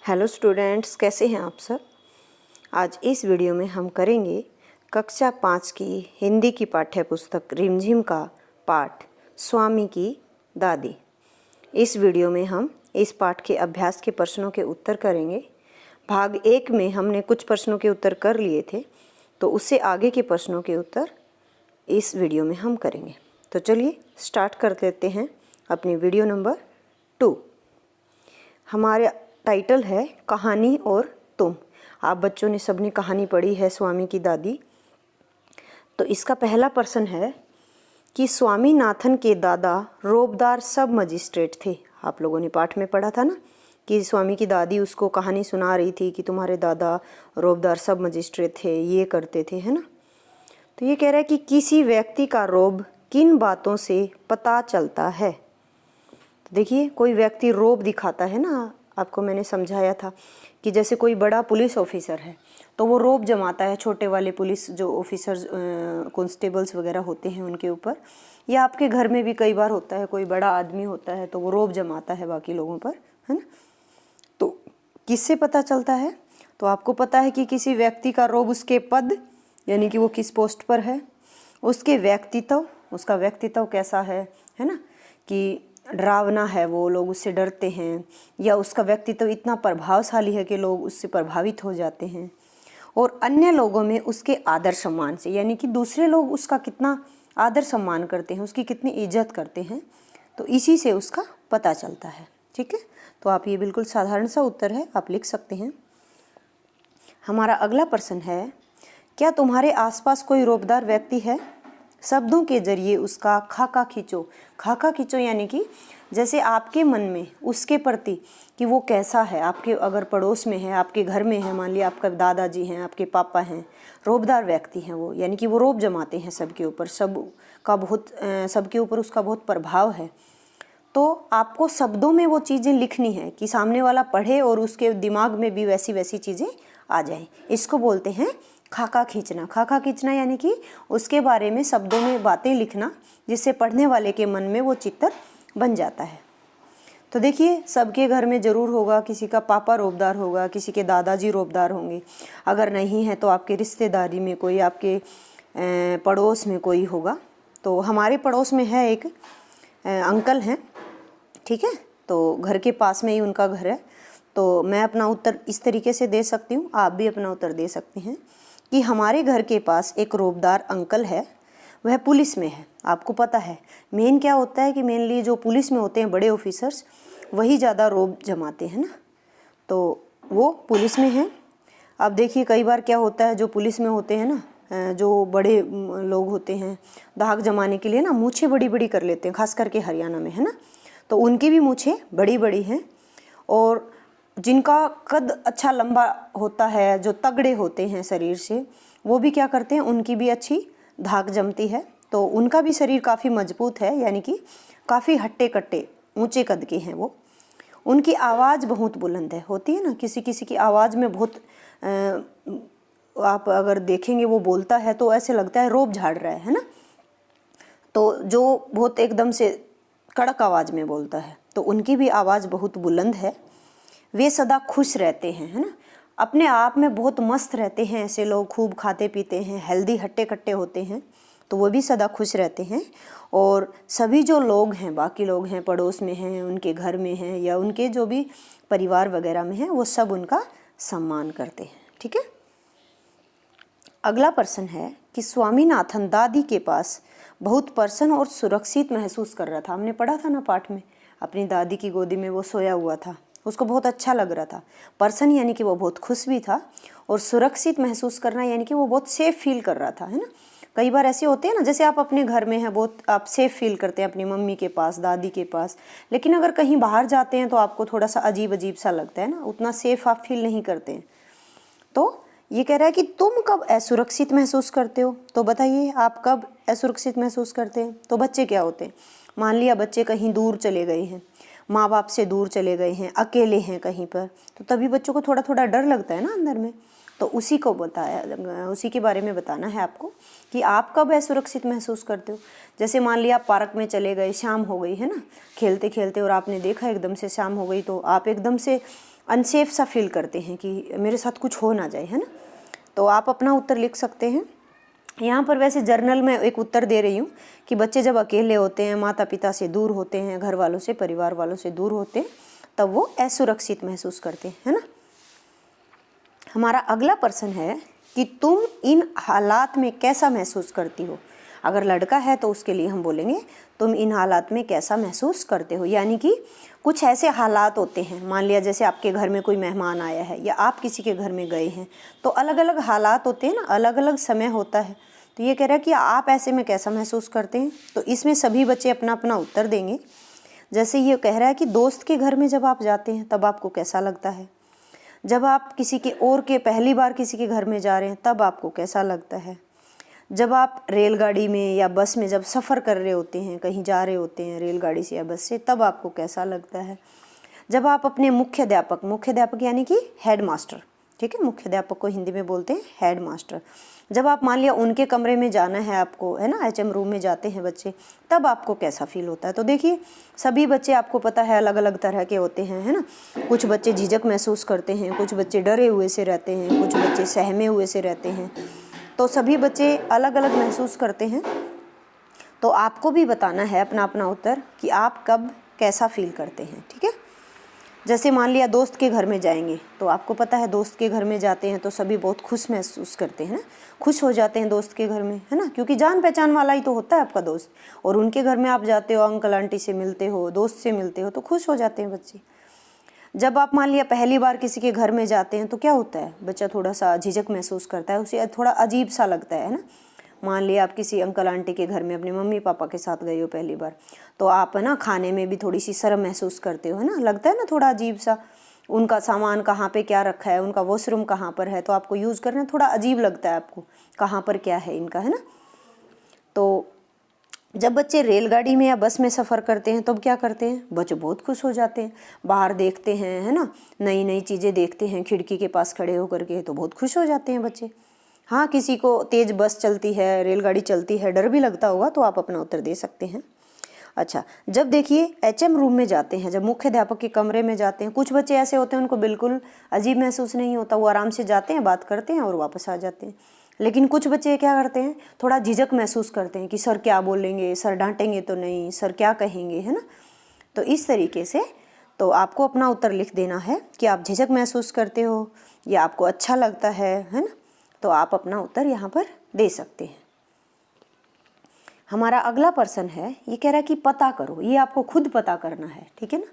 Hello students, कैसे हैं आप सब। आज इस वीडियो में हम करेंगे कक्षा 5 की हिंदी की पाठ्य पुस्तक रिमझिम का पाठ स्वामी की दादी। इस वीडियो में हम इस पाठ के अभ्यास के प्रश्नों के उत्तर करेंगे। भाग 1 में हमने कुछ प्रश्नों के उत्तर कर लिए थे, तो उससे आगे के प्रश्नों के उत्तर इस वीडियो में हम करेंगे। तो चलिए स्टार्ट कर देते हैं अपनी वीडियो नंबर 2। हमारा टाइटल है कहानी और तुम। आप बच्चों ने सबने कहानी पढ़ी है स्वामी की दादी। तो इसका पहला प्रश्न है कि स्वामीनाथन के दादा रोबदार सब मजिस्ट्रेट थे। आप लोगों ने पाठ में पढ़ा था ना कि स्वामी की दादी उसको कहानी सुना रही थी कि तुम्हारे दादा रोबदार सब मजिस्ट्रेट थे, ये करते थे, है ना। तो ये कह रहा है कि किसी व्यक्ति का रोब किन बातों से पता चलता है। तो देखिए, कोई व्यक्ति रोब दिखाता है ना, आपको मैंने समझाया था कि जैसे कोई बड़ा पुलिस ऑफिसर है तो वो रोब जमाता है छोटे वाले पुलिस जो ऑफिसर्स कांस्टेबल्स वगैरह होते हैं उनके ऊपर, या आपके घर में भी कई बार होता है, कोई बड़ा आदमी होता है तो वो रोब जमाता है बाकी लोगों पर, है ना। तो किससे पता चलता है? तो आपको पता है कि किसी व्यक्ति का रोब उसके पद, यानी कि वो किस पोस्ट पर है, उसके व्यक्तित्व, उसका व्यक्तित्व कैसा है ना, कि डरावना है, वो लोग उससे डरते हैं, या उसका व्यक्तित्व इतना प्रभावशाली है कि लोग उससे प्रभावित हो जाते हैं, और अन्य लोगों में उसके आदर सम्मान से, यानी कि दूसरे लोग उसका कितना आदर सम्मान करते हैं, उसकी कितनी इज्जत करते हैं, तो इसी से उसका पता चलता है। ठीक है, तो आप ये बिल्कुल साधारण सा उत्तर है, आप लिख सकते हैं। हमारा अगला प्रश्न है, क्या तुम्हारे आसपास कोई रोबदार व्यक्ति है? शब्दों के जरिए उसका खाका खींचो। खाका खींचो यानी कि जैसे आपके मन में उसके प्रति कि वो कैसा है, आपके अगर पड़ोस में है, आपके घर में है, मान लिया आपका दादाजी हैं, आपके पापा हैं, रोबदार व्यक्ति हैं वो, यानी कि वो रोब जमाते हैं सबके ऊपर, सबके ऊपर उसका बहुत प्रभाव है। तो आपको शब्दों में वो चीज़ें लिखनी है कि सामने वाला पढ़े और उसके दिमाग में भी वैसी वैसी चीज़ें आ जाएं। इसको बोलते हैं खाका खींचना। खाका खींचना यानी कि उसके बारे में शब्दों में बातें लिखना, जिससे पढ़ने वाले के मन में वो चित्र बन जाता है। तो देखिए, सबके घर में ज़रूर होगा, किसी का पापा रोबदार होगा, किसी के दादाजी रोबदार होंगे, अगर नहीं है तो आपके रिश्तेदारी में कोई, आपके पड़ोस में कोई होगा। तो हमारे पड़ोस में है एक अंकल हैं, ठीक है, तो घर के पास में ही उनका घर है। तो मैं अपना उत्तर इस तरीके से दे सकती हूँ, आप भी अपना उत्तर दे सकते हैं कि हमारे घर के पास एक रोबदार अंकल है, वह पुलिस में है। आपको पता है मेन क्या होता है कि मेनली जो पुलिस में होते हैं बड़े ऑफिसर्स, वही ज़्यादा रोब जमाते हैं ना, तो वो पुलिस में है। अब देखिए, कई बार क्या होता है, जो पुलिस में होते हैं ना, जो बड़े लोग होते हैं, दाग जमाने के लिए ना मूछें बड़ी बड़ी कर लेते हैं, खास करके हरियाणा में, है ना। तो उनकी भी मूछें बड़ी बड़ी हैं, और जिनका कद अच्छा लंबा होता है, जो तगड़े होते हैं शरीर से, वो भी क्या करते हैं, उनकी भी अच्छी धाक जमती है, तो उनका भी शरीर काफ़ी मजबूत है, यानी कि काफ़ी हट्टे कट्टे ऊंचे कद के हैं वो। उनकी आवाज़ बहुत बुलंद है, होती है ना, किसी किसी की आवाज़ में बहुत आप अगर देखेंगे वो बोलता है तो ऐसे लगता है रोब झाड़ रहा है ना। तो जो बहुत एकदम से कड़क आवाज़ में बोलता है, तो उनकी भी आवाज़ बहुत बुलंद है। वे सदा खुश रहते हैं, है ना, अपने आप में बहुत मस्त रहते हैं। ऐसे लोग खूब खाते पीते हैं, हेल्दी हट्टे कट्टे होते हैं, तो वो भी सदा खुश रहते हैं। और सभी जो लोग हैं, बाकी लोग हैं, पड़ोस में हैं, उनके घर में हैं, या उनके जो भी परिवार वगैरह में हैं, वो सब उनका सम्मान करते हैं। ठीक है, अगला प्रश्न है कि स्वामीनाथन दादी के पास बहुत प्रसन्न और सुरक्षित महसूस कर रहा था। हमने पढ़ा था ना पाठ में, अपनी दादी की गोदी में वो सोया हुआ था, उसको बहुत अच्छा लग रहा था। प्रसन्न यानी कि वो बहुत खुश भी था, और सुरक्षित महसूस करना यानी कि वो बहुत सेफ फील कर रहा था, है ना। कई बार ऐसे होते हैं ना, जैसे आप अपने घर में हैं, बहुत आप सेफ फील करते हैं अपनी मम्मी के पास, दादी के पास, लेकिन अगर कहीं बाहर जाते हैं तो आपको थोड़ा सा अजीब अजीब सा लगता है ना, उतना सेफ आप फील नहीं करते हैं। तो ये कह रहा है कि तुम कब असुरक्षित महसूस करते हो, तो बताइए आप कब असुरक्षित महसूस करते हैं। तो बच्चे क्या होते हैं, मान लिया बच्चे कहीं दूर चले गए हैं, माँ बाप से दूर चले गए हैं, अकेले हैं कहीं पर, तो तभी बच्चों को थोड़ा थोड़ा डर लगता है ना अंदर में। तो उसी को बताया, उसी के बारे में बताना है आपको कि आप कब असुरक्षित महसूस करते हो। जैसे मान लिया आप पार्क में चले गए, शाम हो गई है ना, खेलते खेलते, और आपने देखा एकदम से शाम हो गई, तो आप एकदम से अनसेफ सा फील करते हैं कि मेरे साथ कुछ हो ना जाए, है ना। तो आप अपना उत्तर लिख सकते हैं। यहाँ पर वैसे जर्नल में एक उत्तर दे रही हूँ कि बच्चे जब अकेले होते हैं, माता पिता से दूर होते हैं, घर वालों से, परिवार वालों से दूर होते हैं, तब वो असुरक्षित महसूस करते हैं, है ना। हमारा अगला प्रश्न है कि तुम इन हालात में कैसा महसूस करती हो। अगर लड़का है तो उसके लिए हम बोलेंगे तुम इन हालात में कैसा महसूस करते हो, यानी कि कुछ ऐसे हालात होते हैं, मान लिया जैसे आपके घर में कोई मेहमान आया है या आप किसी के घर में गए हैं, तो अलग अलग हालात होते हैं ना, अलग अलग समय होता है। तो ये कह रहा है कि आप ऐसे में कैसा महसूस करते हैं। तो इसमें सभी बच्चे अपना अपना उत्तर देंगे। जैसे ये कह रहा है कि दोस्त के घर में जब आप जाते हैं तब आपको कैसा लगता है, जब आप किसी के और के पहली बार किसी के घर में जा रहे हैं तब आपको कैसा लगता है, जब आप रेलगाड़ी में या बस में जब सफ़र कर रहे होते हैं, कहीं जा रहे होते हैं रेलगाड़ी से या बस से, तब आपको कैसा लगता है, जब आप अपने मुख्याध्यापक यानी कि हेड मास्टर, ठीक है, मुख्याध्यापक को हिंदी में बोलते हैं हेड मास्टर, जब आप मान लिया उनके कमरे में जाना है आपको, है ना, HM रूम में जाते हैं बच्चे, तब आपको कैसा फील होता है। तो देखिए सभी बच्चे आपको पता है अलग अलग तरह के होते हैं, है ना। कुछ बच्चे झिझक महसूस करते हैं, कुछ बच्चे डरे हुए से रहते हैं, कुछ बच्चे सहमे हुए से रहते हैं। तो सभी बच्चे अलग अलग महसूस करते हैं। तो आपको भी बताना है अपना अपना उत्तर कि आप कब कैसा फील करते हैं, ठीक है। जैसे मान लिया दोस्त के घर में जाएंगे, तो आपको पता है दोस्त के घर में जाते हैं तो सभी बहुत खुश महसूस करते हैं ना, खुश हो जाते हैं दोस्त के घर में, है ना, क्योंकि जान पहचान वाला ही तो होता है आपका दोस्त। और उनके घर में आप जाते हो, अंकल आंटी से मिलते हो, दोस्त से मिलते हो, तो खुश हो जाते हैं बच्चे। जब आप मान लिया पहली बार किसी के घर में जाते हैं तो क्या होता है, बच्चा थोड़ा सा झिझक महसूस करता है, उसे थोड़ा अजीब सा लगता है ना। मान लिया आप किसी अंकल आंटी के घर में अपने मम्मी पापा के साथ गए हो पहली बार, तो आप है ना खाने में भी थोड़ी सी शर्म महसूस करते हो, है ना, लगता है ना थोड़ा अजीब सा, उनका सामान कहाँ पे क्या रखा है, उनका वॉशरूम कहाँ पर है, तो आपको यूज़ करना थोड़ा अजीब लगता है आपको, कहाँ पर क्या है इनका, है ना। तो जब बच्चे रेलगाड़ी में या बस में सफ़र करते हैं तब क्या करते हैं, बच्चे बहुत खुश हो जाते हैं, बाहर देखते हैं, है ना, नई नई चीज़ें देखते हैं, खिड़की के पास खड़े होकर के, तो बहुत खुश हो जाते हैं बच्चे। हाँ, किसी को तेज़ बस चलती है, रेलगाड़ी चलती है, डर भी लगता होगा, तो आप अपना उत्तर दे सकते हैं। अच्छा, जब देखिए HM रूम में जाते हैं, जब मुख्याध्यापक के कमरे में जाते हैं, कुछ बच्चे ऐसे होते हैं उनको बिल्कुल अजीब महसूस नहीं होता, वो आराम से जाते हैं, बात करते हैं और वापस आ जाते हैं। लेकिन कुछ बच्चे क्या करते हैं, थोड़ा झिझक महसूस करते हैं कि सर क्या बोलेंगे, सर डांटेंगे तो नहीं, सर क्या कहेंगे, है ना। तो इस तरीके से तो आपको अपना उत्तर लिख देना है कि आप झिझक महसूस करते हो या आपको अच्छा लगता है ना। तो आप अपना उत्तर यहाँ पर दे सकते हैं। हमारा अगला प्रश्न है, ये कह रहा है कि पता करो, ये आपको खुद पता करना है, ठीक है ना।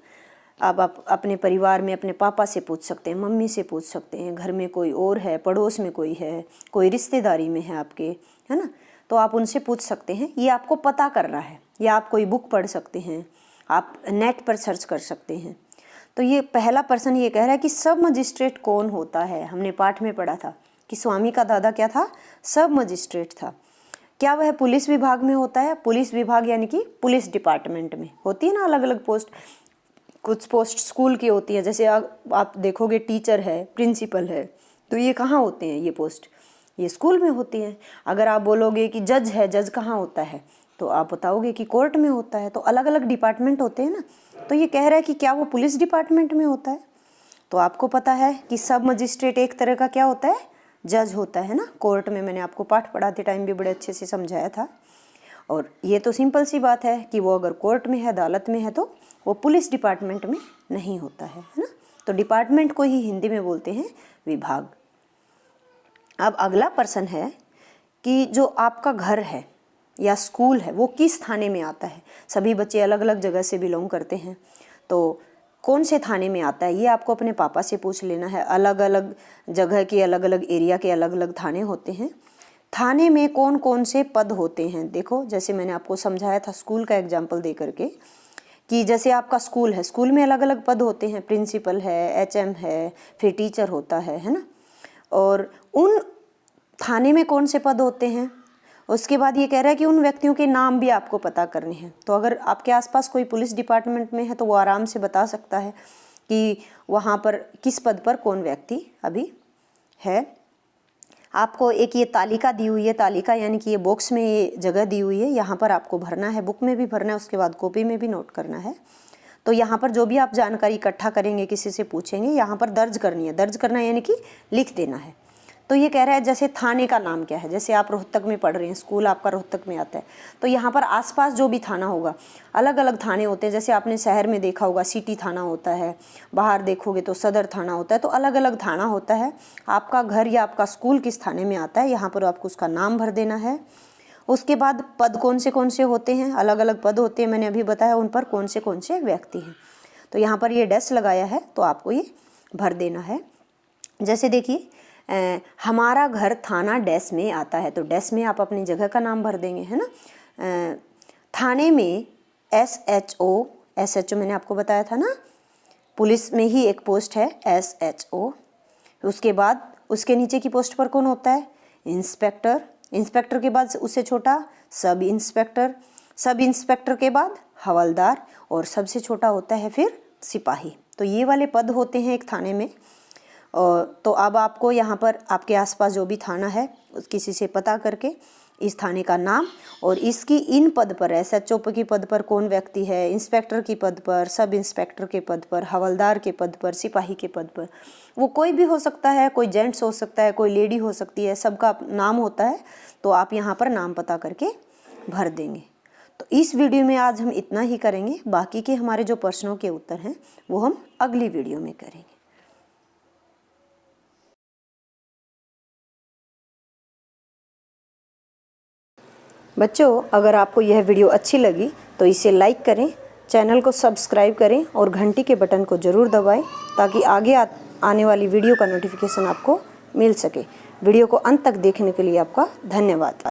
अब आप अपने परिवार में अपने पापा से पूछ सकते हैं, मम्मी से पूछ सकते हैं, घर में कोई और है, पड़ोस में कोई है, कोई रिश्तेदारी में है आपके, है ना, तो आप उनसे पूछ सकते हैं। ये आपको पता करना है, या आप कोई बुक पढ़ सकते हैं, आप नेट पर सर्च कर सकते हैं। तो ये पहला प्रश्न ये कह रहा है कि सब मजिस्ट्रेट कौन होता है। हमने पाठ में पढ़ा था कि स्वामी का दादा क्या था, सब मजिस्ट्रेट था। क्या वह पुलिस विभाग में होता है। पुलिस विभाग यानी कि पुलिस डिपार्टमेंट में होती है ना अलग अलग पोस्ट। कुछ पोस्ट स्कूल की होती है, जैसे आप देखोगे टीचर है, प्रिंसिपल है, तो ये कहाँ होते हैं, ये पोस्ट ये स्कूल में होती हैं। अगर आप बोलोगे कि जज है, जज कहाँ होता है, तो आप बताओगे कि कोर्ट में होता है। तो अलग अलग डिपार्टमेंट होते हैं ना। तो ये कह रहा है कि क्या वो पुलिस डिपार्टमेंट में होता है। तो आपको पता है कि सब मजिस्ट्रेट एक तरह का क्या होता है, जज होता है ना। कोर्ट में मैंने आपको पाठ पढ़ाते टाइम भी बड़े अच्छे से समझाया था। और ये तो सिंपल सी बात है कि वो अगर कोर्ट में है, अदालत में है, तो वो पुलिस डिपार्टमेंट में नहीं होता है ना। तो डिपार्टमेंट को ही हिंदी में बोलते हैं विभाग। अब अगला प्रश्न है कि जो आपका घर है या स्कूल है वो किस थाने में आता है। सभी बच्चे अलग अलग जगह से बिलोंग करते हैं, तो कौन से थाने में आता है ये आपको अपने पापा से पूछ लेना है। अलग अलग जगह के अलग अलग एरिया के अलग अलग थाने होते हैं। थाने में कौन कौन से पद होते हैं, देखो जैसे मैंने आपको समझाया था स्कूल का एग्जाम्पल दे करके, कि जैसे आपका स्कूल है, स्कूल में अलग अलग पद होते हैं, प्रिंसिपल है, HM है, फिर टीचर होता है ना। और उन थाने में कौन से पद होते हैं, उसके बाद ये कह रहा है कि उन व्यक्तियों के नाम भी आपको पता करने हैं। तो अगर आपके आसपास कोई पुलिस डिपार्टमेंट में है तो वो आराम से बता सकता है कि वहाँ पर किस पद पर कौन व्यक्ति अभी है। आपको एक ये तालिका दी हुई है, तालिका यानी कि ये बॉक्स में ये जगह दी हुई है, यहाँ पर आपको भरना है, बुक में भी भरना है, उसके बाद कॉपी में भी नोट करना है। तो यहाँ पर जो भी आप जानकारी इकट्ठा करेंगे, किसी से पूछेंगे, यहाँ पर दर्ज करनी है। दर्ज करना यानी कि लिख देना है। तो ये कह रहा है जैसे थाने का नाम क्या है, जैसे आप रोहतक में पढ़ रहे हैं, स्कूल आपका रोहतक में आता है, तो यहाँ पर आसपास जो भी थाना होगा, अलग अलग थाने होते हैं। जैसे आपने शहर में देखा होगा सिटी थाना होता है, बाहर देखोगे तो सदर थाना होता है, तो अलग अलग थाना होता है। आपका घर या आपका स्कूल किस थाने में आता है, यहाँ पर आपको उसका नाम भर देना है। उसके बाद पद कौन से होते हैं, अलग अलग पद होते हैं, मैंने अभी बताया उन पर कौन से व्यक्ति हैं। तो यहाँ पर ये डैश लगाया है, तो आपको ये भर देना है। जैसे देखिए हमारा घर थाना डैश में आता है, तो डैश में आप अपनी जगह का नाम भर देंगे, है ना। थाने में SHO मैंने आपको बताया था ना, पुलिस में ही एक पोस्ट है SHO। उसके बाद उसके नीचे की पोस्ट पर कौन होता है, इंस्पेक्टर। इंस्पेक्टर के बाद उससे छोटा सब इंस्पेक्टर, सब इंस्पेक्टर के बाद हवलदार, और सबसे छोटा होता है फिर सिपाही। तो ये वाले पद होते हैं एक थाने में। तो अब आपको यहाँ पर आपके आसपास जो भी थाना है किसी से पता करके इस थाने का नाम और इसकी इन पद पर SHO की पद पर कौन व्यक्ति है, इंस्पेक्टर की पद पर, सब इंस्पेक्टर के पद पर, हवलदार के पद पर, सिपाही के पद पर, वो कोई भी हो सकता है, कोई जेंट्स हो सकता है, कोई लेडी हो सकती है, सबका नाम होता है। तो आप यहाँ पर नाम पता करके भर देंगे। तो इस वीडियो में आज हम इतना ही करेंगे, बाकी के हमारे जो प्रश्नों के उत्तर हैं वो हम अगली वीडियो में करेंगे। बच्चों, अगर आपको यह वीडियो अच्छी लगी तो इसे लाइक करें, चैनल को सब्सक्राइब करें और घंटी के बटन को ज़रूर दबाएं ताकि आगे आने वाली वीडियो का नोटिफिकेशन आपको मिल सके। वीडियो को अंत तक देखने के लिए आपका धन्यवाद।